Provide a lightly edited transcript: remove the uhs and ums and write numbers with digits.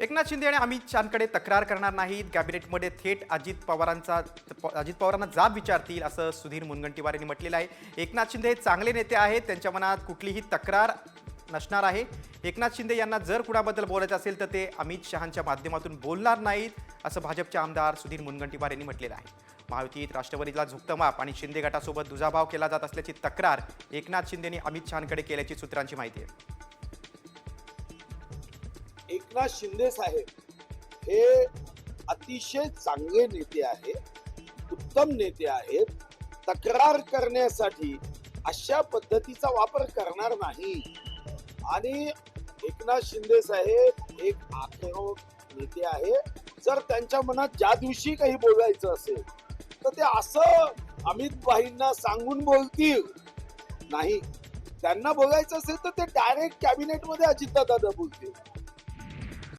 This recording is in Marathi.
एकनाथ शिंदे आणि अमित शहाकडे तक्रार करणार नाहीत. कॅबिनेटमध्ये थेट अजित पवारांना जाब विचारतील असं सुधीर मुनगंटीवार यांनी म्हटलेलं आहे. एकनाथ शिंदे हे चांगले नेते आहेत, त्यांच्या मनात कुठलीही तक्रार नसणार आहे. एकनाथ शिंदे यांना जर कुणाबद्दल बोलायचं असेल तर ते अमित शहांच्या माध्यमातून बोलणार नाहीत असं भाजपचे आमदार सुधीर मुनगंटीवार यांनी म्हटलेलं आहे. महायुतीत राष्ट्रवादीला झुकतं माप आणि शिंदे गटासोबत दुजाभाव केला जात असल्याची तक्रार एकनाथ शिंदे यांनी अमित शहांकडे केल्याची सूत्रांची माहिती आहे. एकनाथ शिंदे साहेब हे अतिशय चांगले नेते आहेत, उत्तम नेते आहेत. तक्रार करण्यासाठी अशा पद्धतीचा वापर करणार नाही. आणि एकनाथ शिंदे साहेब एक आक्रमक नेते आहे. जर त्यांच्या मनात ज्या दिवशी काही बोलायचं असेल तर ते असं अमित भाईंना सांगून बोलतील नाही. त्यांना बोलायचं असेल तर ते डायरेक्ट कॅबिनेट मध्ये अजितदादा बोलतील.